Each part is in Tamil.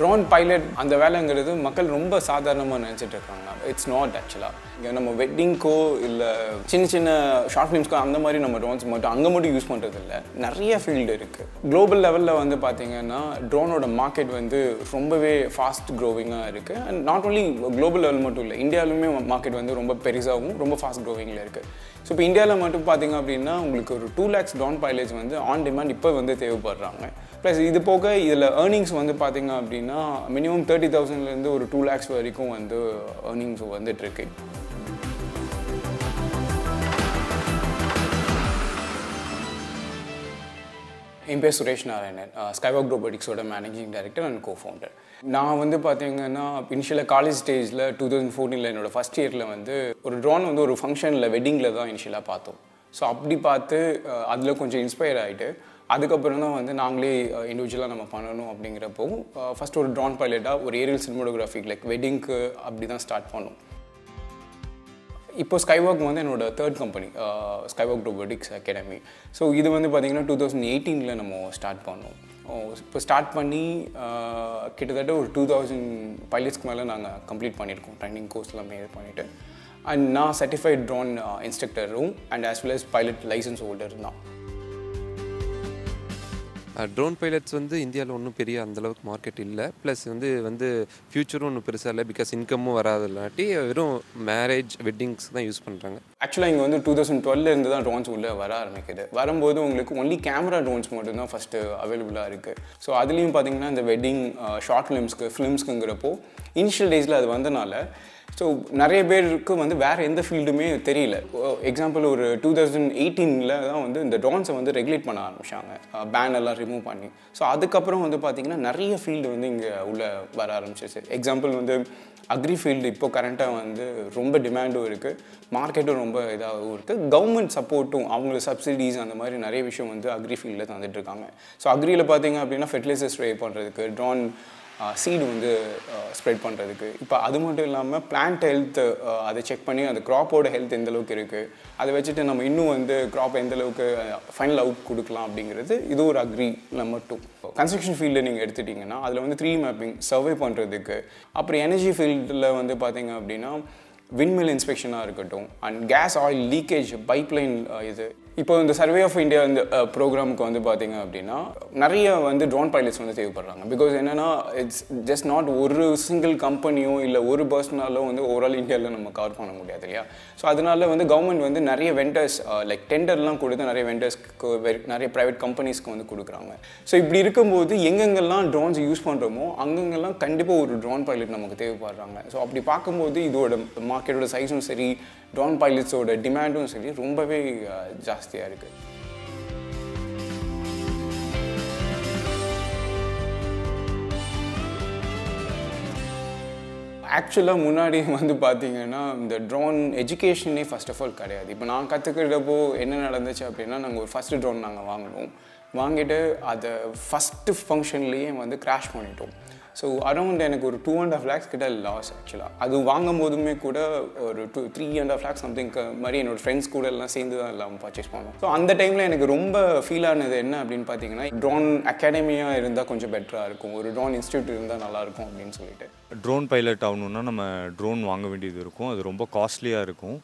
ட்ரோன் பைலட் அந்த வேலைங்கிறது மக்கள் ரொம்ப சாதாரணமாக நினச்சிட்டு இருக்காங்க. இட்ஸ் நாட் ஆக்சுவலாக. இங்கே நம்ம வெட்டிங்க்கோ இல்லை சின்ன சின்ன ஷார்ட் ஃபிலிம்ஸ்க்கோ அந்த மாதிரி நம்ம ட்ரோன்ஸ் மட்டும் அங்கே மட்டும் யூஸ் பண்ணுறது இல்லை. நிறைய ஃபீல்டு இருக்குது. குளோபல் லெவலில் வந்து பார்த்திங்கன்னா ட்ரோனோட மார்க்கெட் வந்து ரொம்பவே ஃபாஸ்ட் க்ரோவிங்காக இருக்குது. And not only global level மட்டும் இல்லை, இந்தியாவிலுமே மார்க்கெட் வந்து ரொம்ப பெருசாகவும் ரொம்ப ஃபாஸ்ட் க்ரோவிங்கில் இருக்குது. ஸோ இப்போ இந்தியாவில் மட்டும் பார்த்திங்க அப்படின்னா உங்களுக்கு ஒரு 2 lakhs ட்ரோன் பைலட்ஸ் வந்து ஆன் டிமாண்ட் இப்போ வந்து தேவைப்படுறாங்க. ப்ளஸ் இது போக இதில் ஏர்னிங்ஸ் வந்து பார்த்திங்க அப்படின்னா மினிமம் 30,000லேருந்து ஒரு 2 lakhs வரைக்கும் வந்து ஏர்னிங்ஸ் வந்துட்டுருக்கு. என் பேர் சுரேஷ் நாராயணன், ஸ்கைவாக் ரோபோட்டிக்ஸோட மேனேஜிங் டைரக்டர் அண்ட் கோஃபவுண்டர். நான் வந்து பார்த்தீங்கன்னா இனிஷியலாக காலேஜ் ஸ்டேஜில் 2014 என்னோடய ஃபஸ்ட் இயரில் வந்து ஒரு ட்ரோன் வந்து ஒரு ஃபங்க்ஷனில் வெட்டிங்கில் தான் இனிஷியலாக பார்த்தோம். ஸோ அப்படி பார்த்து அதில் கொஞ்சம் இன்ஸ்பயர் ஆகிட்டு அதுக்கப்புறம் தான் வந்து நாங்களே இண்டிவிஜுவலாக நம்ம பண்ணணும் அப்படிங்கிறப்போ ஃபஸ்ட் ஒரு ட்ரோன் பைலட்டாக ஒரு ஏரியல் சினிமோட்டோகிராஃபிக் லைக் வெட்டிங்க்கு அப்படி தான் ஸ்டார்ட் பண்ணோம். இப்போ ஸ்கைவாக் வந்து என்னோடய third company, skywalk robotics academy. So இது வந்து பார்த்திங்கன்னா 2018 நம்ம ஸ்டார்ட் பண்ணோம். இப்போ ஸ்டார்ட் பண்ணி கிட்டத்தட்ட ஒரு 2000 பைலட்ஸ்க்கு மேலே நாங்கள் கம்ப்ளீட் பண்ணியிருக்கோம். ட்ரைனிங் கோர்ஸ் எல்லாமே இது பண்ணிவிட்டு. அண்ட் நான் சர்டிஃபைட் ட்ரோன் இன்ஸ்ட்ரக்டரும் and as well as pilot licence holder தான். ட்ரோன் பைலட்ஸ் வந்து இந்தியாவில் ஒன்றும் பெரிய அந்தளவுக்கு மார்க்கெட் இல்லை. ப்ளஸ் வந்து ஃப்யூச்சரும் ஒன்றும் பெருசாக இல்லை. பிகாஸ் இன்கமும் வராதுலாட்டி வெறும் மேரேஜ் வெட்டிங்ஸ் தான் யூஸ் பண்ணுறாங்க. ஆக்சுவலாக இங்கே வந்து 2012 தான் ட்ரோன்ஸ் உள்ளே வர ஆரம்பிக்குது. வரும்போது உங்களுக்கு ஒன்லி கேமரா ட்ரோன்ஸ் மட்டும் தான் ஃபஸ்ட்டு அவைலபிளாக இருக்குது. ஸோ அதுலேயும் பார்த்தீங்கன்னா இந்த வெட்டிங் ஷார்ட் ஃபிலிம்ஸ்க்குங்கிறப்போ இனிஷியல் டேஸில் அது வந்தனால ஸோ நிறைய பேருக்கு வந்து வேறு எந்த ஃபீல்டுமே தெரியல. எக்ஸாம்பிள் ஒரு 2018 தான் வந்து இந்த ட்ரோன்ஸை வந்து ரெகுலேட் பண்ண ஆரம்பித்தாங்க, பேன் எல்லாம் ரிமூவ் பண்ணி. ஸோ அதுக்கப்புறம் வந்து பார்த்திங்கன்னா நிறைய ஃபீல்டு வந்து இங்கே உள்ளே வர ஆரம்பிச்சிச்சு. எக்ஸாம்பிள் வந்து அக்ரி ஃபீல்டு இப்போ கரண்ட்டாக வந்து ரொம்ப டிமாண்டும் இருக்குது, மார்க்கெட்டும் ரொம்ப இதாகவும் இருக்குது. கவர்மெண்ட் சப்போர்ட்டும் அவங்கள சப்சிடிஸ் அந்த மாதிரி நிறைய விஷயம் வந்து அக்ரி ஃபீல்டில் தந்துட்டுருக்காங்க. ஸோ அக்ரியில் பார்த்திங்க அப்படின்னா ஃபெர்டிலைசர் ஸ்ப்ரே பண்ணுறதுக்கு, ட்ரோன் சீடு வந்து ஸ்ப்ரெட் பண்ணுறதுக்கு. இப்போ அது மட்டும் இல்லாமல் பிளான்ட் ஹெல்த் அதை செக் பண்ணி அந்த க்ராப்போட ஹெல்த் எந்தளவுக்கு இருக்குது, அதை வச்சுட்டு நம்ம இன்னும் வந்து க்ராப் எந்தளவுக்கு ஃபைனல் அவுட் கொடுக்கலாம் அப்படிங்கிறது இது ஒரு அக்ரியில் மட்டும். கன்ஸ்ட்ரக்ஷன் ஃபீல்டில் நீங்கள் எடுத்துட்டிங்கன்னா அதில் வந்து 3D மேப்பிங் சர்வே பண்ணுறதுக்கு, அப்புறம் எனர்ஜி ஃபீல்டில் வந்து பார்த்திங்க அப்படின்னா விண்மில் இன்ஸ்பெக்ஷனாக இருக்கட்டும் and gas oil leakage pipeline. இது இப்போ இந்த சர்வே ஆஃப் இந்தியா இந்த ப்ரோக்ராமுக்கு வந்து பார்த்திங்க அப்படின்னா நிறைய வந்து ட்ரோன் பைலட்ஸ் வந்து தேவைப்படுறாங்க. பிகாஸ் என்னென்னா இட்ஸ் ஜஸ்ட் நாட் ஒரு சிங்கிள் கம்பெனியோ இல்லை ஒரு பர்சனாலோ வந்து ஓவரால் இந்தியாவில் நம்ம கவர் பண்ண முடியாது இல்லையா. ஸோ அதனால வந்து கவர்மெண்ட் வந்து நிறைய வெண்டர்ஸ் லைக் டெண்டர்லாம் கொடுத்து நிறைய வெண்டர்ஸ்க்கு நிறைய ப்ரைவேட் கம்பெனிஸ்க்கு வந்து கொடுக்குறாங்க. ஸோ இப்படி இருக்கும்போது எங்கெங்கெல்லாம் ட்ரோன்ஸ் யூஸ் பண்ணுறோமோ அங்கெங்கெல்லாம் கண்டிப்பாக ஒரு ட்ரோன் பைலட் நமக்கு தேவைப்படுறாங்க. ஸோ அப்படி பார்க்கும்போது இதோட மார்க்கெட்டோட சைஸும் சரி, ட்ரோன் பைலட்ஸோட டிமாண்டும் சரி ரொம்பவே ஜாஸ்தியாக இருக்குது. ஆக்சுவலாக முன்னாடி வந்து பார்த்திங்கன்னா இந்த ட்ரோன் எஜுகேஷனே ஃபர்ஸ்ட் ஆஃப் ஆல் கிடையாது. இப்போ நான் கற்றுக்கிறப்போ என்ன நடந்துச்சு அப்படின்னா நாங்கள் ஒரு ஃபஸ்ட்டு ட்ரோன் நாங்கள் வாங்கிட்டு அதை ஃபஸ்ட்டு ஃபங்க்ஷன்லேயே வந்து கிராஷ் பண்ணிட்டோம். ஸோ அரௌண்ட் எனக்கு ஒரு 2.5 lakhs கிட்ட லாஸ் ஆக்சுவலாக. அது வாங்கும் போதுமே கூட ஒரு 3.5 lakhs சம்திங் மாதிரி என்னோடய ஃப்ரெண்ட்ஸ் கூட எல்லாம் சேர்ந்து தான் எல்லாம் பர்ச்சேஸ் பண்ணோம். ஸோ அந்த டைமில் எனக்கு ரொம்ப ஃபீல் ஆனது என்ன அப்படின்னு பார்த்தீங்கன்னா ட்ரோன் அகாடமியாக இருந்தால் கொஞ்சம் பெட்டராக இருக்கும், ஒரு ட்ரோன் இன்ஸ்டியூட் இருந்தால் நல்லாயிருக்கும் அப்படின்னு சொல்லிட்டு. ட்ரோன் பைலட் ஆகணுன்னா நம்ம ட்ரோன் வாங்க வேண்டியது இருக்கும், அது ரொம்ப காஸ்ட்லியாக இருக்கும்.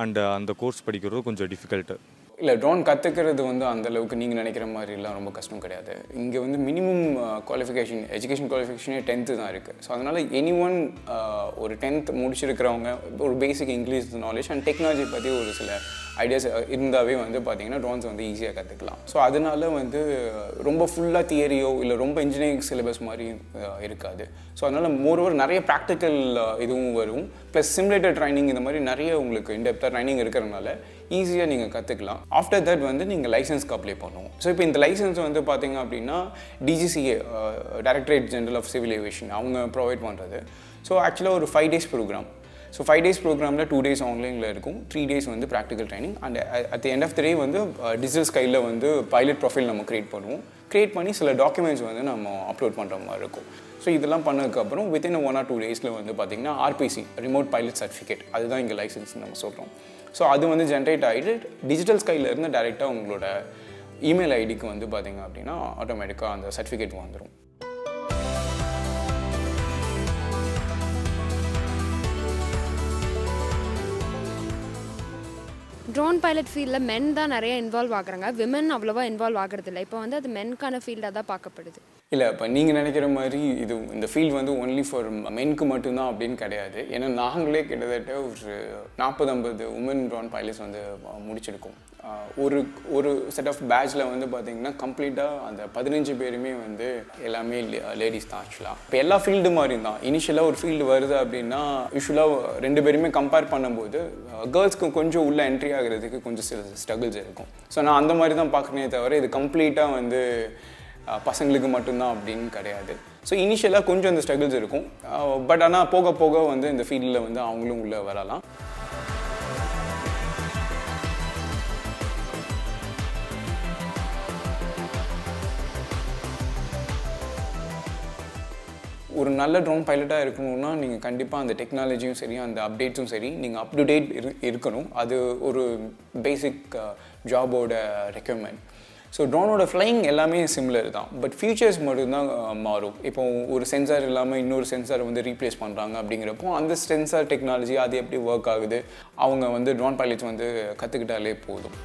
அண்ட் அந்த கோர்ஸ் படிக்கிறது கொஞ்சம் டிஃபிகல்ட்டு. இல்லை, ட்ரோன் கற்றுக்கிறது வந்து அந்தளவுக்கு நீங்கள் நினைக்கிற மாதிரிலாம் ரொம்ப கஷ்டம் கிடையாது. இங்கே வந்து மினிமம் குவாலிஃபிகேஷன் எஜுகேஷன் குவாலிஃபிகேஷனே 10th தான் இருக்குது. ஸோ அதனால் எனிஒன் ஒரு 10th முடிச்சிருக்கிறவங்க ஒரு பேசிக் இங்கிலீஷ் நாலேஜ் அண்ட் டெக்னாலஜி பற்றி ஒரு சில ஐடியாஸ் இருந்தாவே வந்து பார்த்திங்கன்னா ட்ரோன்ஸ் வந்து ஈஸியாக கற்றுக்கலாம். ஸோ அதனால வந்து ரொம்ப ஃபுல்லாக தியரியோ இல்லை ரொம்ப இன்ஜினியரிங் சிலபஸ் மாதிரி இருக்காது. ஸோ அதனால் மோரோவர் நிறைய ப்ராக்டிக்கல் இதுவும் வரும், ப்ளஸ் சிமுலேட்டர் ட்ரைனிங் இந்த மாதிரி நிறைய உங்களுக்கு இன்டெப்த்தாக ட்ரைனிங் இருக்கிறதுனால ஈஸியாக நீங்கள் கற்றுக்கலாம். ஆஃப்டர் தட் வந்து நீங்கள் லைசன்ஸ்க்கு அப்ளை பண்ணுவோம். ஸோ இப்போ இந்த லைசன்ஸ் வந்து பார்த்திங்க அப்படின்னா DGCA directorate general of civil aviation அவங்க ப்ரொவைட் பண்ணுறது. ஸோ ஆக்சுவலாக ஒரு 5 days ப்ரோக்ராம். ஸோ 5 days ப்ரோக்ராமில் 2 days ஆன்லைனில் இருக்கும், 3 days வந்து practical training. And at the end of the day வந்து டிஜிட்டல் ஸ்கைலில் வந்து பைலட் ப்ரொஃபைல் நம்ம க்ரியேட் பண்ணுவோம். க்ரியேட் பண்ணி சில டாக்குமெண்ட்ஸ் வந்து நம்ம அப்லோட் பண்ணுற மாதிரி இருக்கும். ஸோ இதெல்லாம் பண்ணதுக்கப்புறம் வித்தின் 1 or 2 days வந்து பார்த்திங்கன்னா RPC ரிமோட் பைலட் சர்டிஃபிகேட் அதுதான் இங்கே லைசன்ஸ் நம்ம சொல்கிறோம். ஸோ அது வந்து ஜென்ரேட் ஆகிட்டு டிஜிட்டல் ஸ்கைலேருந்து டேரெக்டாக உங்களோட இமெயில் ஐடிக்கு வந்து பார்த்திங்க அப்படின்னா ஆட்டோமேட்டிக்காக அந்த சர்டிஃபிகேட் வந்துடும். ட்ரோன் பைலட் ஃபீல்டில் மென் தான் நிறைய இன்வால்வ் ஆகுறாங்க, விமன் அவ்வளோவா இன்வால்வ் ஆகுறதில்ல. இப்போ வந்து அது மென்க்கான ஃபீல்டாக தான் பார்க்கப்படுது. இல்லை, இப்போ நீங்கள் நினைக்கிற மாதிரி இந்த ஃபீல்டு வந்து ஒன்லி ஃபார் மென்க்கு மட்டும்தான் அப்படின்னு கிடையாது. ஏன்னா நாங்களே கிட்டத்தட்ட ஒரு 40-50 உமன் ட்ரோன் பைலட்ஸ் வந்து முடிச்சிருக்கோம். ஒரு செட் ஆஃப் பேட்சில் வந்து பார்த்திங்கன்னா கம்ப்ளீட்டாக அந்த 15 பேருமே வந்து எல்லாமே லேடிஸ் தான். ஆக்சுவலாக இப்போ எல்லா ஃபீல்டு மாதிரி தான். இனிஷியலாக ஒரு ஃபீல்டு வருது அப்படின்னா யூஸ்வலாக 2 பேருமே கம்பேர் பண்ணும்போது கேர்ள்ஸ்க்கு கொஞ்சம் உள்ள என்ட்ரி ஆகிறதுக்கு கொஞ்சம் சில ஸ்ட்ரகிள்ஸ் இருக்கும். ஸோ நான் அந்த மாதிரி தான் பார்க்குறேனே தவிர இது கம்ப்ளீட்டாக வந்து பசங்களுக்கு மட்டும்தான் அப்படின்னு கிடையாது. ஸோ இனிஷியலாக கொஞ்சம் அந்த ஸ்ட்ரகிள்ஸ் இருக்கும். பட் ஆனால் போக போக வந்து இந்த ஃபீல்டில் வந்து அவங்களும் உள்ளே வரலாம். ஒரு நல்ல ட்ரோன் பைலட்டாக இருக்கணும்னா நீங்கள் கண்டிப்பாக அந்த டெக்னாலஜியும் சரி, அந்த அப்டேட்ஸும் சரி, நீங்கள் அப் டு டேட் இருக்கணும். அது ஒரு பேசிக் ஜாபோட ரெக்யர்மெண்ட். ஸோ ட்ரோனோட ஃப்ளைங் எல்லாமே சிமிலர் தான், பட் ஃபியூச்சர்ஸ் மட்டும்தான் மாறும். இப்போ ஒரு சென்சார் இல்லாமல் இன்னொரு சென்சாரை வந்து ரீப்ளேஸ் பண்ணுறாங்க அப்படிங்கிறப்போ அந்த சென்சார் டெக்னாலஜி அது எப்படி ஒர்க் ஆகுது அவங்க வந்து ட்ரோன் பைலட்ஸ் வந்து கற்றுக்கிட்டாலே போதும்.